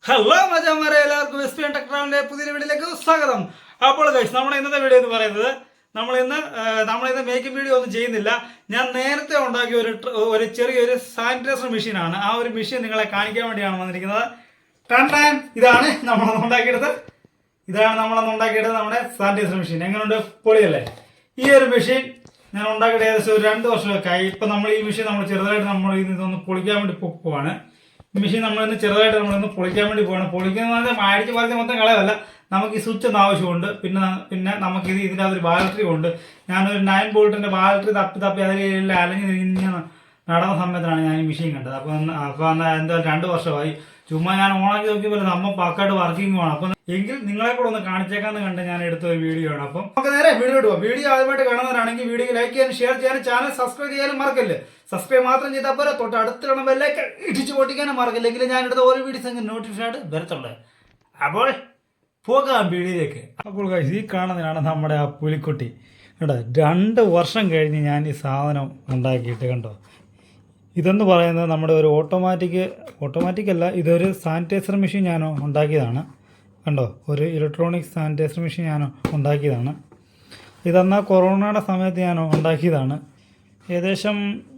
Hello മച്ചാന്മാരെ, എല്ലാവർക്കും എസ്പിഎൻ tech ട്രാവലിന്റെ പുതിയ വീഡിയോയിലേക്ക് സ്വാഗതം. അപ്പോൾ ഗൈസ്, നമ്മുടെ ഇന്നത്തെ വീഡിയോ എന്ന് പറയുന്നത് നമ്മളിന്ന് മേക്കിംഗ് വീഡിയോ ഒന്നും ചെയ്യുന്നില്ല. ഞാൻ നേരത്തെ ഉണ്ടാക്കിയ ഒരു ചെറിയൊരു സാനിറ്റൈസർ മെഷീനാണ്. ആ ഒരു മെഷീൻ നിങ്ങളെ കാണിക്കാൻ വേണ്ടിയാണ് വന്നിരിക്കുന്നത്. ഇതാണ് നമ്മളന്ന് ഉണ്ടാക്കിയെടുത്തത് നമ്മുടെ സാനിറ്റൈസർ മെഷീൻ. എങ്ങനെയുണ്ട്? പൊളിയല്ലേ? ഈ ഒരു മെഷീൻ ഞാൻ ഉണ്ടാക്കിയിട്ട് ഏകദേശം ഒരു 2 വർഷമൊക്കെ ആയി. ഇപ്പം നമ്മൾ ഈ മെഷീൻ ചെറുതായിട്ട് ഇതൊന്ന് പൊളിക്കാൻ വേണ്ടി പോവാണ്. മെഷീൻ ചെറുതായിട്ട് പൊളിക്കാൻ വേണ്ടി പോകണം. പൊളിക്കുന്നത് അടിച്ച് പറഞ്ഞ മൊത്തം കളയല്ല. നമുക്ക് ഈ സ്വിച്ച് ഒന്ന് ആവശ്യമുണ്ട്. പിന്നെ നമുക്ക് ഇതിൻ്റെ അകത്തൊരു ബാറ്ററി ഉണ്ട്. ഞാനൊരു 9 വോൾട്ടിൻ്റെ ബാറ്ററി തപ്പി അതിൽ അലഞ്ഞ് തിരിഞ്ഞ് നടന്ന സമയത്താണ് ഞാൻ ഈ മെഷീൻ കണ്ടത്. അപ്പോൾ എന്താ 2 വർഷമായി. ചുമ്മാ ഞാൻ ഓണാക്കി നോക്കിയപ്പോൾ നമ്മൾ പക്കായിട്ട് വർക്കിംഗ് ആണ്. അപ്പം എങ്കിൽ നിങ്ങളെ കൂടെ ഒന്ന് കാണിച്ചേക്കാന്ന് കണ്ട് ഞാൻ എടുത്ത ഒരു വീഡിയോ ആണ്. അപ്പം നമുക്ക് നേരെ വീഡിയോ പോകാം. വീഡിയോ ആദ്യമായിട്ട് കാണുന്നവരാണെങ്കിൽ വീഡിയോ ലൈക്ക് ചെയ്യാനും ഷെയർ ചെയ്യാനും ചാനൽ സബ്സ്ക്രൈബ് ചെയ്യാനും മറക്കല്ലേ. സബ്സ്ക്രൈബ് മാത്രം ചെയ്താൽ പോരാ, തൊട്ട് അടുത്തുള്ള ബെല്ലൈക്കൺ ഇടിച്ചു പൊട്ടിക്കാനും മറക്കില്ലെങ്കിൽ ഞാൻ എടുത്ത ഓരോ വീഡിയോസ് നോട്ടിഫിക്കേഷൻ ആയിട്ട് വരത്തുള്ളത്. അപ്പോൾ പോകാം വീഡിയോയിലേക്ക്. അപ്പോൾ ഈ കാണുന്നതാണ് നമ്മുടെ ആ പുലിക്കുട്ടി. കേട്ടോ, 2 വർഷം കഴിഞ്ഞ് ഞാൻ ഈ സാധനം ഉണ്ടാക്കിയിട്ട് കണ്ടോ. ഇതെന്ന് പറയുന്നത് നമ്മുടെ ഒരു ഓട്ടോമാറ്റിക് അല്ല, ഇതൊരു സാനിറ്റൈസർ മെഷീൻ ഞാൻ ഉണ്ടാക്കിയതാണ്. കണ്ടോ, ഒരു ഇലക്ട്രോണിക് സാനിറ്റൈസർ മെഷീൻ ഞാൻ ഉണ്ടാക്കിയതാണ്. ഇതെന്നാൽ കൊറോണയുടെ സമയത്ത് ഞാൻ ഉണ്ടാക്കിയതാണ്. ഏകദേശം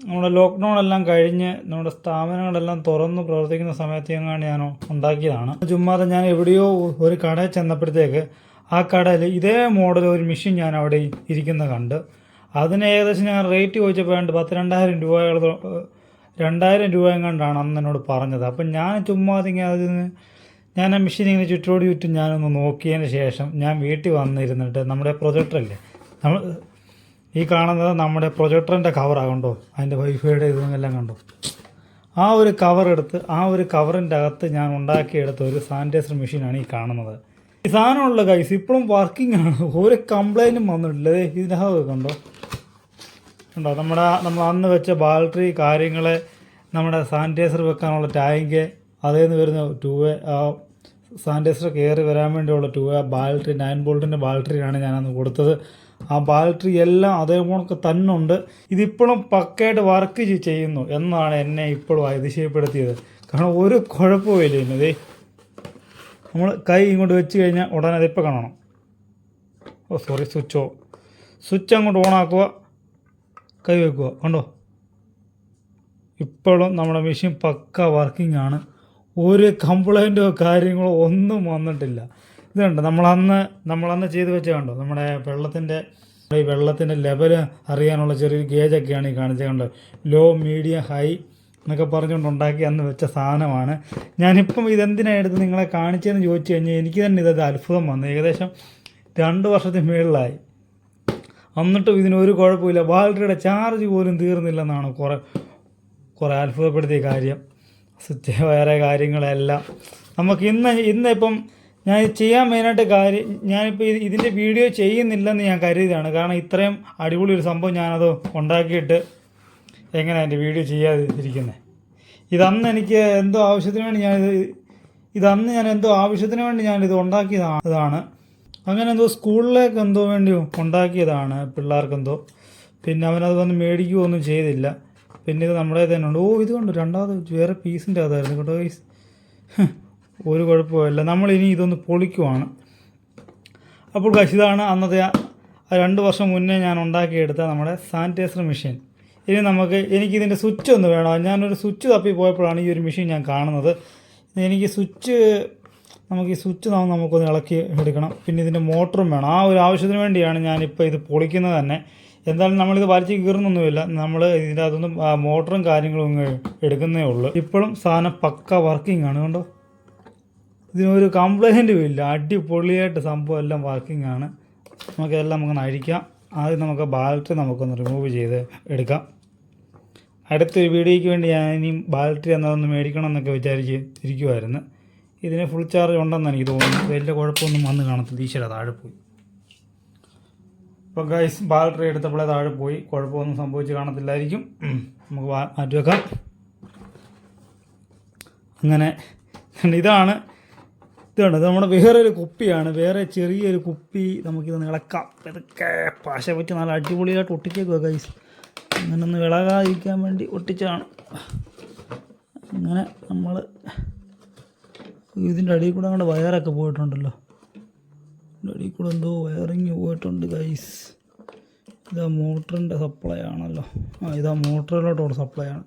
നമ്മുടെ ലോക്ക്ഡൗൺ എല്ലാം കഴിഞ്ഞ് നമ്മുടെ സ്ഥാപനങ്ങളെല്ലാം തുറന്ന് പ്രവർത്തിക്കുന്ന സമയത്ത് ഞാൻ ഉണ്ടാക്കിയതാണ്. ചുമ്മാതെ ഞാൻ എവിടെയോ ഒരു കടയിൽ ചെന്നപ്പോഴത്തേക്ക് ആ കടയിൽ ഇതേ മോഡൽ ഒരു മെഷീൻ ഞാൻ അവിടെ ഇരിക്കുന്ന കണ്ട്. അതിന് ഏകദേശം ഞാൻ റേറ്റ് ചോദിച്ചപ്പോൾ 2,000 രൂപ എങ്ങാണ്ടാണ് അന്ന് എന്നോട് പറഞ്ഞത്. അപ്പം ഞാൻ ചുമ്മാതെ ഞാൻ ആ മെഷീൻ ഇങ്ങനെ ചുറ്റും ഞാനൊന്ന് നോക്കിയതിന് ശേഷം ഞാൻ വീട്ടിൽ വന്നിരുന്നിട്ട് നമ്മുടെ പ്രൊജക്ടറല്ലേ, ഈ കാണുന്നത് നമ്മുടെ പ്രൊജക്ടറിൻ്റെ കവറാകണ്ടോ, അതിൻ്റെ വൈഫൈയുടെ ഇതെല്ലാം കണ്ടോ. ആ ഒരു കവറെടുത്ത് ആ ഒരു കവറിൻ്റെ അകത്ത് ഞാൻ ഉണ്ടാക്കിയെടുത്ത ഒരു സാനിറ്റൈസർ മെഷീനാണ് ഈ കാണുന്നത്. ഈ സാധനമുള്ള ഗൈസ് ഇപ്പോഴും വർക്കിംഗ് ആണ്, ഒരു കംപ്ലൈൻറ്റും വന്നിട്ടില്ല. ഇതിനകത്ത് കണ്ടോ നമ്മൾ അന്ന് വെച്ച ബാറ്ററി കാര്യങ്ങളെ, നമ്മുടെ സാനിറ്റൈസർ വെക്കാനുള്ള ടാങ്ക്, അതിൽ നിന്ന് വരുന്ന 2-വേ സാനിറ്റൈസർ കയറി വരാൻ വേണ്ടിയുള്ള 2-വേ ബാറ്ററി 9 വോൾട്ടിൻ്റെ ബാറ്ററിയാണ് ഞാനന്ന് കൊടുത്തത്. ആ ബാറ്ററി എല്ലാം അതേപോലെ തന്നെ ഉണ്ട്. ഇതിപ്പോഴും പക്കയായിട്ട് വർക്ക് ചെയ്യുന്നു എന്നാണ് എന്നെ ഇപ്പോഴും അതിശയപ്പെടുത്തിയത്. കാരണം ഒരു കുഴപ്പമില്ല. ഇന്നതേ നമ്മൾ കൈ ഇങ്ങോട്ട് വെച്ച് കഴിഞ്ഞാൽ ഉടനെ അതിപ്പോൾ കാണണം. സ്വിച്ച് അങ്ങോട്ട് ഓണാക്കുക, കൈ വെക്കുക, കണ്ടോ. ഇപ്പോഴും നമ്മുടെ മെഷീൻ പക്ക വർക്കിംഗ് ആണ്. ഒരു കംപ്ലൈൻറ്റോ കാര്യങ്ങളോ ഒന്നും വന്നിട്ടില്ല. ഇതുണ്ട് നമ്മളന്ന് ചെയ്ത് വെച്ച കണ്ടോ, നമ്മുടെ വെള്ളത്തിൻ്റെ ലെവൽ അറിയാനുള്ള ചെറിയൊരു ഗേജൊക്കെയാണ് ഈ കാണിച്ചത്. കണ്ടോ, ലോ മീഡിയം ഹൈ എന്നൊക്കെ പറഞ്ഞുകൊണ്ട് ഉണ്ടാക്കി അന്ന് വെച്ച സാധനമാണ്. ഞാനിപ്പം ഇതെന്തിനാണ് എടുത്ത് നിങ്ങളെ കാണിച്ചതെന്ന് ചോദിച്ചു കഴിഞ്ഞാൽ എനിക്ക് തന്നെ ഇതൊരു അത്ഭുതം വന്നു. ഏകദേശം 2 വർഷത്തിന് മുകളിലായി, എന്നിട്ടും ഇതിനൊരു കുഴപ്പമില്ല. ബാറ്ററിയുടെ ചാർജ് പോലും തീർന്നില്ലെന്നാണ് കുറേ അത്ഭുതപ്പെടുത്തിയ കാര്യം. സ്വിച്ച് വേറെ കാര്യങ്ങളെല്ലാം നമുക്ക് ഇന്നിപ്പം ഞാൻ ചെയ്യാൻ മെയിനായിട്ട് ഞാനിപ്പോൾ ഇതിൻ്റെ വീഡിയോ ചെയ്യുന്നില്ലെന്ന് ഞാൻ കരുതിയതാണ്. കാരണം ഇത്രയും അടിപൊളി ഒരു സംഭവം ഞാനത് ഉണ്ടാക്കിയിട്ട് എങ്ങനെയാണ് എൻ്റെ വീഡിയോ ചെയ്യാതിരിക്കുന്നത്. ഇതന്ന് എനിക്ക് എന്തോ ആവശ്യത്തിന് വേണ്ടി ഞാനിത് ഉണ്ടാക്കിയതാണ്. അങ്ങനെ എന്തോ സ്കൂളിലേക്ക് എന്തോ വേണ്ടി ഉണ്ടാക്കിയതാണ് പിള്ളേർക്കെന്തോ. പിന്നെ അവനത് വന്ന് മേടിക്കുകയൊന്നും ചെയ്തില്ല. പിന്നെ ഇത് നമ്മുടെ തന്നെ ഉണ്ട്. ഇത് കണ്ടു, രണ്ടാമത് വേറെ പീസിൻ്റെ അതായിരുന്നു കേട്ടോ. ഒരു കുഴപ്പമില്ല. നമ്മളിനി ഇതൊന്ന് പൊളിക്കുവാണ്. അപ്പോൾ ഇതാണ് അന്നത്തെ 2 വർഷം മുന്നേ ഞാൻ ഉണ്ടാക്കിയെടുത്ത നമ്മുടെ സാനിറ്റൈസർ മെഷീൻ. ഇനി എനിക്കിതിൻ്റെ സ്വിച്ച് ഒന്ന് വേണം. ഞാനൊരു സ്വിച്ച് തപ്പി പോയപ്പോഴാണ് ഈ ഒരു മെഷീൻ ഞാൻ കാണുന്നത്. നമുക്ക് ഈ സ്വിച്ച് നമുക്കൊന്ന് ഇളക്കി എടുക്കണം. പിന്നെ ഇതിൻ്റെ മോട്ടറും വേണം. ആ ഒരു ആവശ്യത്തിന് വേണ്ടിയാണ് ഞാനിപ്പോൾ ഇത് പൊളിക്കുന്നത് തന്നെ. എന്തായാലും നമ്മളിത് വലിച്ച് കീറുന്നൊന്നുമില്ല. നമ്മൾ ഇതിൻ്റെ അകത്തൊന്നും മോട്ടറും കാര്യങ്ങളും എടുക്കുന്നേ ഉള്ളൂ. ഇപ്പോഴും സാധനം പക്ക വർക്കിംഗ് ആണ്. കണ്ടോ, ഇതിനൊരു കംപ്ലൈൻറ്റും ഇല്ല. അടിപൊളിയായിട്ട് സംഭവം എല്ലാം വർക്കിംഗ് ആണ്. നമുക്കൊന്ന് അഴിക്കാം. ആദ്യം നമുക്ക് ബാറ്ററി നമുക്കൊന്ന് റിമൂവ് ചെയ്ത് എടുക്കാം. അടുത്തൊരു വീഡിയോയ്ക്ക് വേണ്ടി ഞാൻ ഇനിയും ബാറ്ററി എന്നതൊന്ന് മേടിക്കണം എന്നൊക്കെ വിചാരിച്ചിരിക്കുമായിരുന്നു. ഇതിന് ഫുൾ ചാർജ് ഉണ്ടെന്ന് എനിക്ക് തോന്നുന്നു. വലിയ കുഴപ്പമൊന്നും വന്ന് കാണത്തില്ല. ഈശ്വര താഴെ പോയി. ഇപ്പോൾ ഗൈസ് ബാറ്ററി എടുത്തപ്പോഴേ താഴെ പോയി. കുഴപ്പമൊന്നും സംഭവിച്ച് കാണത്തില്ലായിരിക്കും. നമുക്ക് മാറ്റി വെക്കാം. അങ്ങനെ ഇതാണ് നമ്മുടെ വേറൊരു കുപ്പിയാണ്. വേറെ ചെറിയൊരു കുപ്പി. നമുക്കിതൊന്ന് ഇളക്കാം. ഇതൊക്കെ പശ വെച്ച് നല്ല അടിപൊളിയായിട്ട് ഒട്ടിച്ചേക്കുക ഗൈസ്. അങ്ങനെ ഒന്ന് ഇളകാതിരിക്കാൻ വേണ്ടി ഒട്ടിച്ചതാണ്. അങ്ങനെ നമ്മൾ ഇതിൻ്റെ അടിയിൽ കൂടെ അങ്ങോട്ട് വയറൊക്കെ പോയിട്ടുണ്ടല്ലോ. ഇതിൻ്റെ അടിയിൽ കൂടെ എന്തോ വയറിങ് പോയിട്ടുണ്ട് ഗൈസ്. ഇതാ മോട്ടറിൻ്റെ സപ്ലൈ ആണല്ലോ. ഇതാ മോട്ടറിലോട്ടുള്ള സപ്ലൈ ആണ്.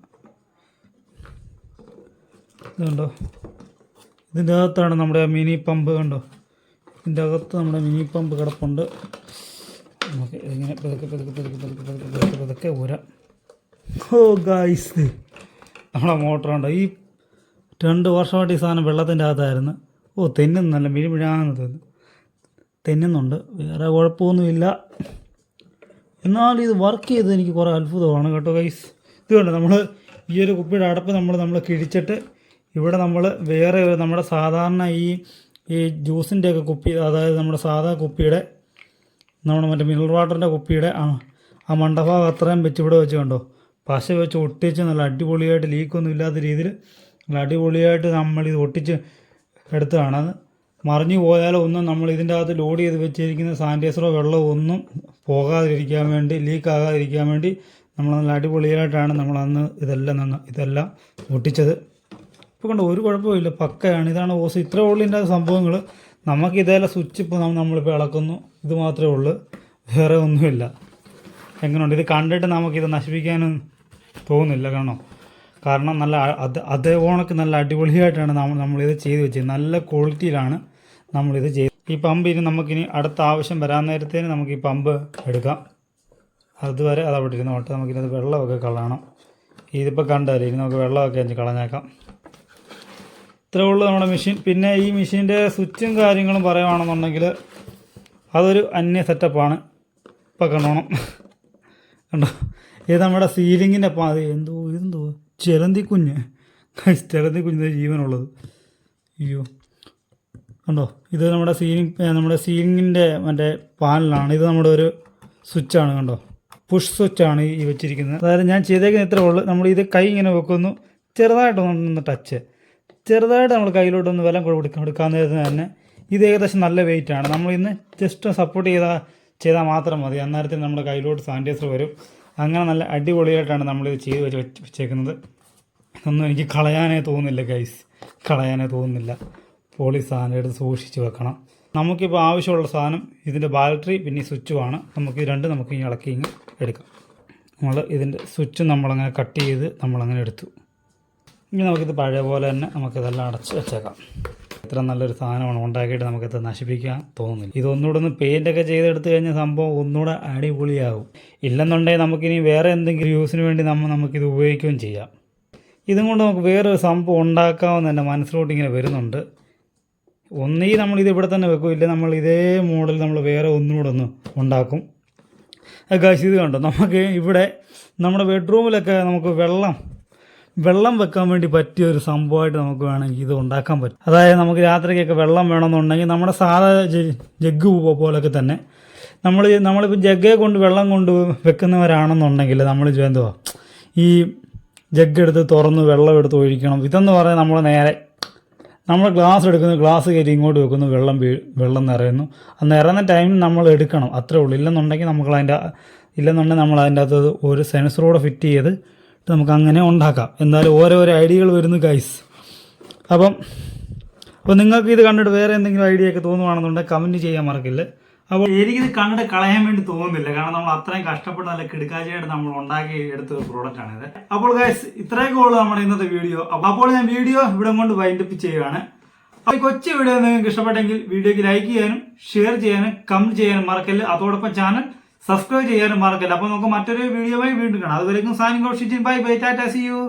ഇതുണ്ടോ, ഇതിൻ്റെ അകത്താണ് നമ്മുടെ മിനി പമ്പ്. കണ്ടോ, ഇതിൻ്റെ അകത്ത് നമ്മുടെ മിനി പമ്പ് കിടപ്പുണ്ട്. നമുക്ക് ഇങ്ങനെ പതുക്കെ ഊരാം. ഓ ഗൈസ്, നമ്മളെ മോട്ടറുണ്ടോ, ഈ 2 വർഷമായിട്ട് ഈ സാധനം വെള്ളത്തിൻ്റെ അകത്തായിരുന്നു. തെന്നുന്നല്ല, മിഴിമിഴാന്ന് തെന്നുന്നുണ്ട്. വേറെ കുഴപ്പമൊന്നുമില്ല. എന്നാലും ഇത് വർക്ക് ചെയ്ത് എനിക്ക് കുറേ അത്ഭുതമാണ് കേട്ടോ ഗൈസ്. ഇത് കണ്ടോ, നമ്മൾ ഈ ഒരു കുപ്പിയുടെ അടപ്പ് നമ്മൾ കിഴിച്ചിട്ട് ഇവിടെ നമ്മൾ വേറെ നമ്മുടെ സാധാരണ ഈ ജ്യൂസിൻ്റെയൊക്കെ കുപ്പി, അതായത് നമ്മുടെ സാധാ കുപ്പിയുടെ, നമ്മുടെ മറ്റേ മിനറൽ വാട്ടറിൻ്റെ കുപ്പിയുടെ ആ മണ്ടഭാഗം അത്രയും വെച്ച് ഇവിടെ വെച്ച് കണ്ടോ, പശ വെച്ച് ഒട്ടിച്ച് നല്ല അടിപൊളിയായിട്ട് ലീക്കൊന്നും ഇല്ലാത്ത രീതിയിൽ നല്ല അടിപൊളിയായിട്ട് നമ്മളിത് ഒട്ടിച്ച് എടുത്തതാണ്. അത് മറിഞ്ഞു പോയാലോ ഒന്നും നമ്മൾ ഇതിൻ്റെ അകത്ത് ലോഡ് ചെയ്ത് വെച്ചിരിക്കുന്ന സാനിറ്റൈസറോ വെള്ളമോ ഒന്നും പോകാതിരിക്കാൻ വേണ്ടി, ലീക്കാകാതിരിക്കാൻ വേണ്ടി നമ്മൾ നല്ല അടിപൊളിയായിട്ടാണ് നമ്മൾ അന്ന് ഇതെല്ലാം ഒട്ടിച്ചത്. ഇപ്പോൾ കണ്ടോ, ഒരു കുഴപ്പമില്ല, പക്കയാണ്. ഇതാണ് ഓസ്. ഇത്രേ ഉള്ളൂ ഇതിൻ്റെ സംഭവങ്ങൾ. നമുക്ക് ഇതേലെ സ്വിച്ച് ഇപ്പോൾ നമ്മളിപ്പോൾ ഇളക്കുന്നു, ഇത് മാത്രമേ ഉള്ളൂ, വേറെ ഒന്നുമില്ല. എങ്ങനെയുണ്ട് ഇത് കണ്ടിട്ട് നമുക്കിത് നശിപ്പിക്കാനും തോന്നുന്നില്ല. കാരണം നല്ല അതേ ഓണക്ക് നല്ല അടിപൊളിയായിട്ടാണ് നമ്മളിത് ചെയ്ത് വെച്ചത്. നല്ല ക്വാളിറ്റിയിലാണ് നമ്മളിത് ചെയ്ത്. ഈ പമ്പ് ഇനി നമുക്കിനി അടുത്ത ആവശ്യം വരാൻ നേരത്തേന് നമുക്ക് ഈ പമ്പ് എടുക്കാം. അതുവരെ അത് അവിടെ ഇരുന്നോട്ട്. നമുക്കിനത് വെള്ളമൊക്കെ കളയണം. ഇതിപ്പോൾ കണ്ടല്ലേ, ഇനി നമുക്ക് വെള്ളമൊക്കെ അഞ്ച് കളഞ്ഞേക്കാം. ഇത്രേ ഉള്ളൂ നമ്മുടെ മെഷീൻ. പിന്നെ ഈ മെഷീൻ്റെ സ്വിച്ചും കാര്യങ്ങളും പറയുകയാണെന്നുണ്ടെങ്കിൽ അതൊരു അന്യ സെറ്റപ്പാണ്. ഇപ്പം കണ്ടോണം, കണ്ടോ, ഇത് നമ്മുടെ സീലിങ്ങിൻ്റെ അത് ഇതെന്തോ ചിലന്തി കുഞ്ഞ് ജീവനുള്ളത്. അയ്യോ കണ്ടോ, ഇത് നമ്മുടെ സീലിങ്ങിൻ്റെ മറ്റേ പാനലാണ്. ഇത് നമ്മുടെ ഒരു സ്വിച്ചാണ്. കണ്ടോ, പുഷ് സ്വിച്ചാണ് ഈ വെച്ചിരിക്കുന്നത്. അതായത് ഞാൻ ചെയ്തേക്കുന്ന ഇത്രേ ഉള്ളൂ. നമ്മൾ ഇത് കൈ ഇങ്ങനെ വെക്കുന്നു, ചെറുതായിട്ടൊന്ന് ടച്ച്, ചെറുതായിട്ട് നമ്മൾ കയ്യിലോട്ടൊന്ന് വിലം കൊടുക്കാൻ നേരത്തിന് തന്നെ ഇത് ഏകദേശം നല്ല വെയിറ്റാണ്. നമ്മളിന്ന് ജസ്റ്റ് സപ്പോർട്ട് ചെയ്താൽ മാത്രം മതി. അന്നേരത്തിന് നമ്മുടെ കയ്യിലോട്ട് സാനിറ്റൈസർ വരും. അങ്ങനെ നല്ല അടിപൊളിയായിട്ടാണ് നമ്മളിത് ചെയ്ത് വെച്ചേക്കുന്നത്. ഒന്നും എനിക്ക് കളയാനേ തോന്നുന്നില്ല ഗൈസ്, കളയാനേ തോന്നുന്നില്ല. പോളി സാധനം എടുത്ത് സൂക്ഷിച്ച് വെക്കണം. നമുക്കിപ്പോൾ ആവശ്യമുള്ള സാധനം ഇതിൻ്റെ ബാറ്ററി പിന്നെ ഈ സ്വിച്ചുമാണ്. നമുക്ക് ഇത് രണ്ടും നമുക്ക് ഇളക്കി എടുക്കാം. നമ്മൾ ഇതിൻ്റെ സ്വിച്ച് നമ്മളങ്ങനെ കട്ട് ചെയ്ത് നമ്മളങ്ങനെ എടുത്തു. ഇനി നമുക്കിത് പഴയ പോലെ തന്നെ നമുക്കിതെല്ലാം അടച്ച് വെച്ചേക്കാം. ഇത്ര നല്ലൊരു സാധനമാണ് ഉണ്ടാക്കിയിട്ട് നമുക്കിത് നശിപ്പിക്കാൻ തോന്നുന്നില്ല. ഇതൊന്നുകൂടെ ഒന്ന് പെയിൻ്റൊക്കെ ചെയ്തെടുത്ത് കഴിഞ്ഞാൽ സംഭവം ഒന്നുകൂടെ അടിപൊളിയാകും. ഇല്ലെന്നുണ്ടെങ്കിൽ നമുക്കിനി വേറെ എന്തെങ്കിലും യൂസിന് വേണ്ടി നമുക്കിത് ഉപയോഗിക്കുകയും ചെയ്യാം. ഇതും കൊണ്ട് നമുക്ക് വേറൊരു സംഭവം ഉണ്ടാക്കാമെന്ന് എൻ്റെ മനസ്സിലോട്ട് ഇങ്ങനെ വരുന്നുണ്ട്. ഒന്നീ നമ്മളിത് ഇവിടെ തന്നെ വെക്കും, ഇല്ല നമ്മൾ ഇതേ മോഡൽ നമ്മൾ വേറെ ഒന്നുകൂടെ ഒന്ന് ഉണ്ടാക്കും. ഗൈസ് ഇത് കണ്ടോ, നമുക്ക് ഇവിടെ നമ്മുടെ ബെഡ്റൂമിലൊക്കെ നമുക്ക് വെള്ളം വെക്കാൻ വേണ്ടി പറ്റിയ ഒരു സംഭവമായിട്ട് നമുക്ക് വേണമെങ്കിൽ ഇത് ഉണ്ടാക്കാൻ പറ്റും. അതായത് നമുക്ക് രാത്രിക്കൊക്കെ വെള്ളം വേണമെന്നുണ്ടെങ്കിൽ നമ്മുടെ സാധാ ജഗ്ഗ് പോലൊക്കെ തന്നെ നമ്മളിപ്പോൾ ജഗ്ഗെ കൊണ്ട് വെള്ളം കൊണ്ട് വെക്കുന്നവരാണെന്നുണ്ടെങ്കിൽ നമ്മൾ എന്തുവാ ഈ ജഗ്ഗ് എടുത്ത് തുറന്ന് വെള്ളം എടുത്ത് ഒഴിക്കണം. ഇതെന്ന് പറയാൻ നമ്മൾ ഗ്ലാസ് എടുക്കുന്നു, ഗ്ലാസ് കയറ്റി ഇങ്ങോട്ട് വെക്കുന്നു, വെള്ളം നിറയുന്നു. ആ നിറയുന്ന ടൈമിൽ നമ്മൾ എടുക്കണം, അത്രേ ഉള്ളൂ. ഇല്ലെന്നുണ്ടെങ്കിൽ നമ്മൾ അതിൻ്റെ അകത്ത് ഒരു സെൻസറോടെ ഫിറ്റ് ചെയ്ത് നമുക്ക് അങ്ങനെ ഉണ്ടാക്കാം. എന്തായാലും ഓരോരോ ഐഡിയകൾ വരുന്നു ഗൈസ്. അപ്പോൾ നിങ്ങൾക്ക് ഇത് കണ്ടിട്ട് വേറെ എന്തെങ്കിലും ഐഡിയ ഒക്കെ തോന്നുവാണെന്നുണ്ടെങ്കിൽ കമൻറ്റ് ചെയ്യാൻ മറക്കില്ല. അപ്പോൾ എനിക്കിത് കണ്ടിട്ട് കളയാൻ വേണ്ടി തോന്നുന്നില്ല, കാരണം നമ്മൾ അത്രയും കഷ്ടപ്പെട്ട് നല്ല കിടുക്കാഴ്ചയായിട്ട് നമ്മൾ ഉണ്ടാക്കി എടുത്ത ഒരു പ്രോഡക്റ്റാണിത്. അപ്പോൾ ഗൈസ് ഇത്രയൊക്കെ ഉള്ളൂ നമ്മുടെ ഇന്നത്തെ വീഡിയോ. അപ്പോൾ ഞാൻ വീഡിയോ ഇവിടെ കൊണ്ട് വൈൻഡപ്പ് ചെയ്യുകയാണ്. അപ്പോൾ കൊച്ചു വീഡിയോ നിങ്ങൾക്ക് ഇഷ്ടപ്പെട്ടെങ്കിൽ വീഡിയോക്ക് ലൈക്ക് ചെയ്യാനും ഷെയർ ചെയ്യാനും കമൻറ്റ് ചെയ്യാനും മറക്കില്ല. അതോടൊപ്പം ചാനൽ സബ്സ്ക്രൈബ് ചെയ്യാനും മറക്കില്ല. അപ്പോൾ നമുക്ക് മറ്റൊരു വീഡിയോയുമായി വീണ്ടും കാണാം. അതുവരെയും signing out. Bye bye, tata, see U.